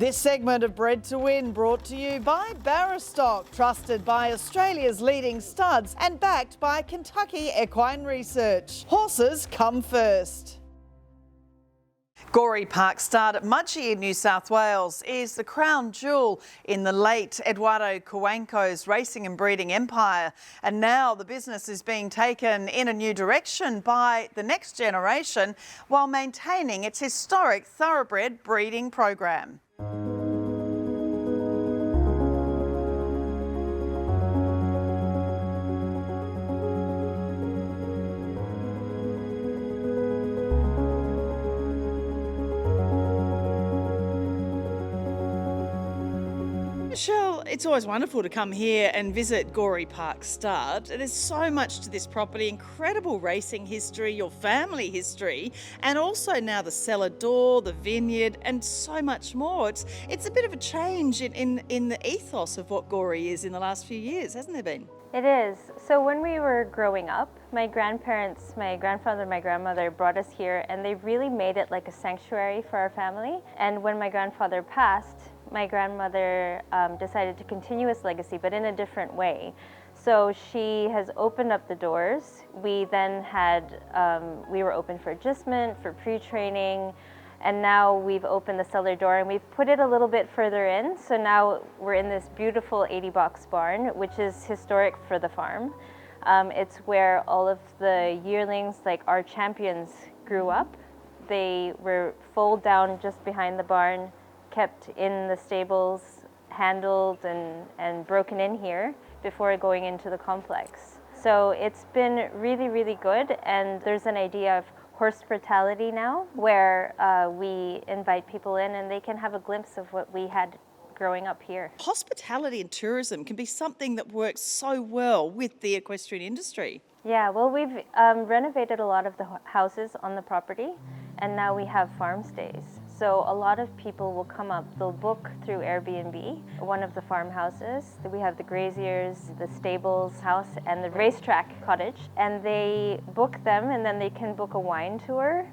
This segment of Bred to Win brought to you by Barristock, trusted by Australia's leading studs and backed by Kentucky Equine Research. Horses come first. Gooree Park Stud at Mudgee in New South Wales is the crown jewel in the late Eduardo Cuenco's racing and breeding empire. And now the business is being taken in a new direction by the next generation while maintaining its historic thoroughbred breeding program. Michelle, it's always wonderful to come here and visit Gooree Park Stud. There's so much to this property, incredible racing history, your family history, and also now the cellar door, the vineyard, and so much more. It's a bit of a change in the ethos of what Gooree is in the last few years, hasn't there been? It is. So when we were growing up, my grandparents, my grandfather and my grandmother brought us here, and they really made it like a sanctuary for our family. And when my grandfather passed, my grandmother decided to continue his legacy, but in a different way. So she has opened up the doors. We then had, we were open for agistment, for pre-training, and now we've opened the cellar door and we've put it a little bit further in. So now we're in this beautiful 80-box barn, which is historic for the farm. It's where all of the yearlings, like our champions, grew up. They were foaled down just behind the barn, kept in the stables, handled and broken in here before going into the complex. So it's been really, really good, and there's an idea of horse hospitality now where we invite people in and they can have a glimpse of what we had growing up here. Hospitality and tourism can be something that works so well with the equestrian industry. Yeah, well, we've renovated a lot of the houses on the property, and now we have farm stays. So a lot of people will come up, they'll book through Airbnb, one of the farmhouses. We have the graziers, the stables house, and the racetrack cottage. And they book them, and then they can book a wine tour.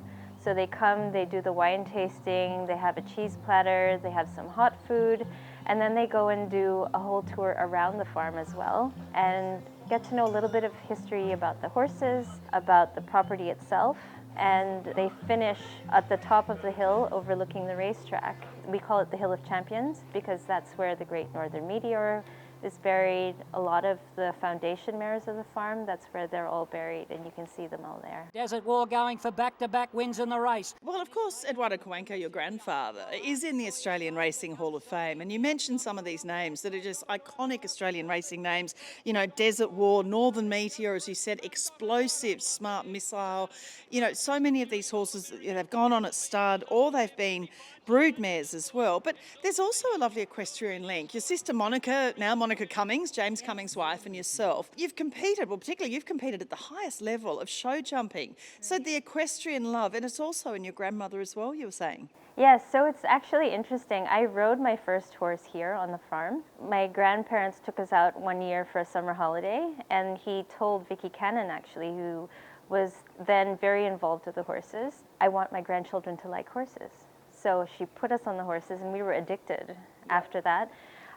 So they come, they do the wine tasting, they have a cheese platter, they have some hot food, and then they go and do a whole tour around the farm as well, and get to know a little bit of history about the horses, about the property itself. And they finish at the top of the hill overlooking the racetrack. We call it the Hill of Champions because that's where the Great Northern Meteor is buried. A lot of the foundation mares of the farm, that's where they're all buried, and you can see them all there. Desert War going for back-to-back wins in the race. Well, of course, Eduardo Cuenco, your grandfather, is in the Australian Racing Hall of Fame, and you mentioned some of these names that are just iconic Australian racing names. You know, Desert War, Northern Meteor, as you said, explosive, smart missile. You know, so many of these horses, they've gone on at stud, or they've been brood mares as well. But there's also a lovely equestrian link. Your sister Monica, now Monica Cummings, James Cummings' wife, and yourself, you've competed, well, particularly you've competed at the highest level of show jumping. So the equestrian love, and it's also in your grandmother as well, you were saying. Yes, so it's actually interesting. I rode my first horse here on the farm. My grandparents took us out one year for a summer holiday, and he told Vicky Cannon, actually, who was then very involved with the horses, I want my grandchildren to like horses. So she put us on the horses, and we were addicted after that.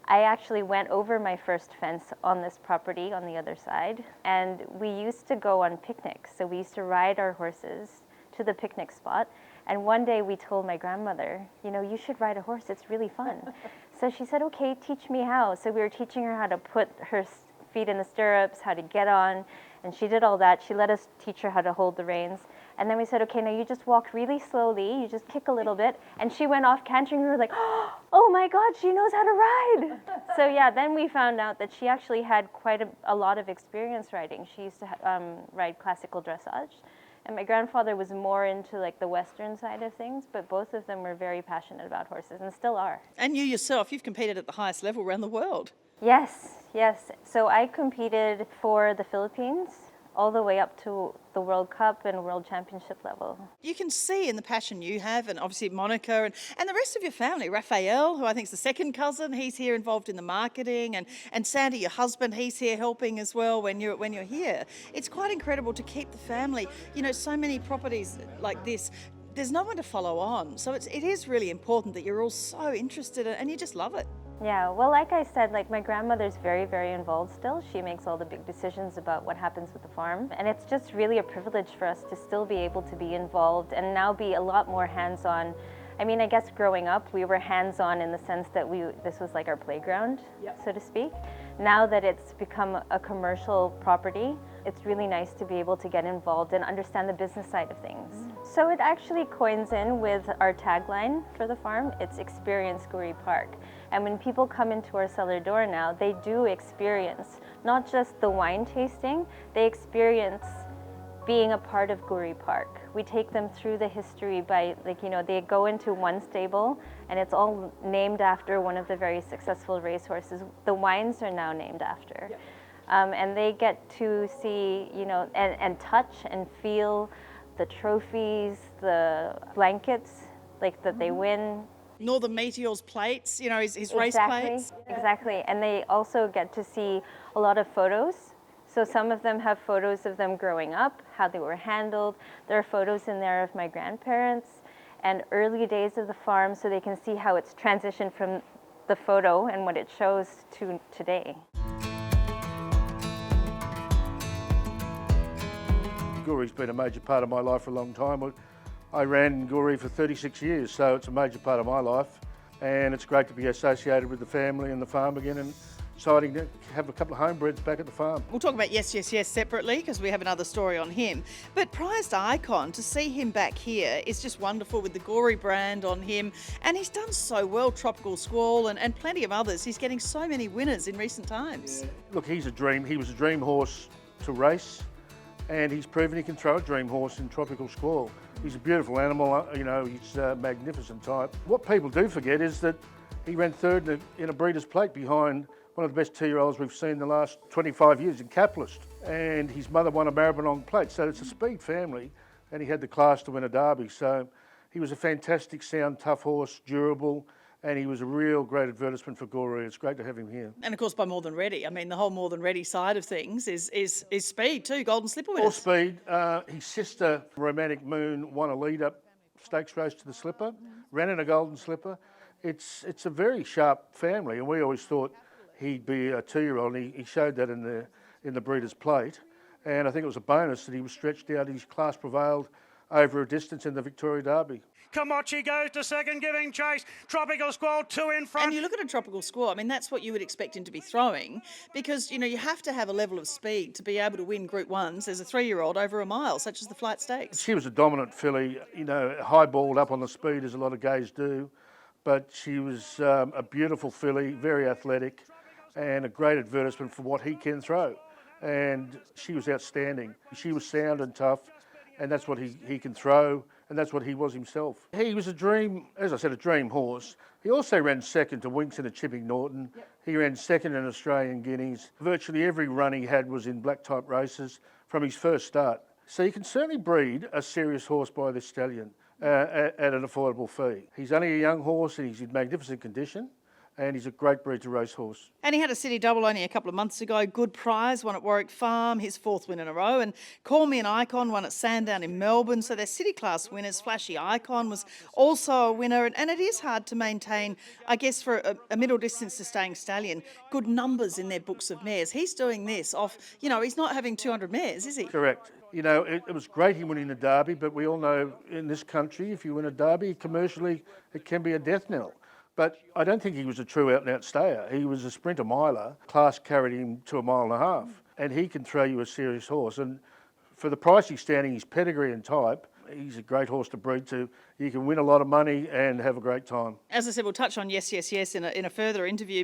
I actually went over my first fence on this property on the other side, and we used to go on picnics. So we used to ride our horses to the picnic spot. And one day we told my grandmother, you know, you should ride a horse, it's really fun. So she said, okay, teach me how. So we were teaching her how to put her feet in the stirrups, how to get on, and she did all that. She let us teach her how to hold the reins. And then we said, okay, now you just walk really slowly, you just kick a little bit. And she went off cantering. We were like, oh my God, she knows how to ride. So yeah, then we found out that she actually had quite a lot of experience riding. She used to ride classical dressage. And my grandfather was more into like the Western side of things, but both of them were very passionate about horses and still are. And you yourself, you've competed at the highest level around the world. Yes, yes. So I competed for the Philippines all the way up to the World Cup and World Championship level. You can see in the passion you have, and obviously Monica and the rest of your family, Raphael, who I think is the second cousin, he's here involved in the marketing, and Sandy, your husband, he's here helping as well when you're here. It's quite incredible to keep the family, you know, so many properties like this there's no one to follow on. So it is really important that you're all so interested and you just love it. Yeah, well, like I said, like my grandmother's very, very involved still. She makes all the big decisions about what happens with the farm. And it's just really a privilege for us to still be able to be involved and now be a lot more hands-on. I mean, I guess growing up, we were hands-on in the sense that this was like our playground, so to speak. Now that it's become a commercial property, it's really nice to be able to get involved and understand the business side of things. So it actually coins in with our tagline for the farm. It's Experience Gooree Park. And when people come into our cellar door now, they do experience not just the wine tasting, they experience being a part of Gooree Park. We take them through the history by, they go into one stable and it's all named after one of the very successful racehorses. The wines are now named after. Yep. And they get to see, and touch and feel the trophies, the blankets, that they win. Northern Meteor's plates, his race plates. Exactly, and they also get to see a lot of photos. So some of them have photos of them growing up, how they were handled. There are photos in there of my grandparents and early days of the farm, so they can see how it's transitioned from the photo and what it shows to today. Gooree's been a major part of my life for a long time. I ran Gooree for 36 years, so it's a major part of my life. And it's great to be associated with the family and the farm again, and exciting to have a couple of homebreds back at the farm. We'll talk about Yes, Yes, Yes separately because we have another story on him. But prized icon, to see him back here is just wonderful with the Gooree brand on him. And he's done so well, Tropical Squall and plenty of others. He's getting so many winners in recent times. Yeah. Look, he was a dream horse to race, and he's proven he can throw a dream horse in Tropical Squall. He's a beautiful animal, he's a magnificent type. What people do forget is that he ran third in a breeder's plate behind one of the best 2-year-olds we've seen in the last 25 years in Capitalist. And his mother won a Maribyrnong plate, so it's a speed family, and he had the class to win a derby. So he was a fantastic, sound, tough horse, durable, and he was a real great advertisement for Gooree. It's great to have him here. And of course, by More Than Ready. I mean, the whole More Than Ready side of things is speed too, Golden Slipper winners. All speed. His sister, Romantic Moon, won a lead-up stakes race to the Slipper, ran in a Golden Slipper. It's a very sharp family, and we always thought he'd be a 2-year-old, and he showed that in the breeder's plate. And I think it was a bonus that he was stretched out. His class prevailed over a distance in the Victoria Derby. Kamachi goes to second, giving chase. Tropical Squall 2 in front. And you look at a Tropical Squall, I mean, that's what you would expect him to be throwing because, you have to have a level of speed to be able to win Group 1s as a 3-year-old over a mile, such as the Flight Stakes. She was a dominant filly, high-balled up on the speed as a lot of gays do, but she was a beautiful filly, very athletic, and a great advertisement for what he can throw. And she was outstanding. She was sound and tough, and that's what he can throw, and that's what he was himself. He was a dream horse. He also ran second to Winks in a Chipping Norton. He ran second in Australian Guineas. Virtually every run he had was in black type races from his first start. So you can certainly breed a serious horse by this stallion at an affordable fee. He's only a young horse and he's in magnificent condition. And he's a great breed to racehorse. And he had a city double only a couple of months ago. Good prize, won at Warwick Farm, his 4th win in a row. And Call Me an Icon won at Sandown in Melbourne. So they're city class winners. Flashy Icon was also a winner. And it is hard to maintain, I guess, for a middle distance to staying stallion, good numbers in their books of mares. He's doing this off, he's not having 200 mares, is he? Correct. It was great him winning the Derby, but we all know in this country, if you win a Derby, commercially, it can be a death knell. But I don't think he was a true out-and-out stayer. He was a sprinter miler. Class carried him to 1.5 miles. And he can throw you a serious horse. And for the price he's standing, his pedigree and type, he's a great horse to breed to. You can win a lot of money and have a great time. As I said, we'll touch on Yes, Yes, Yes in a further interview.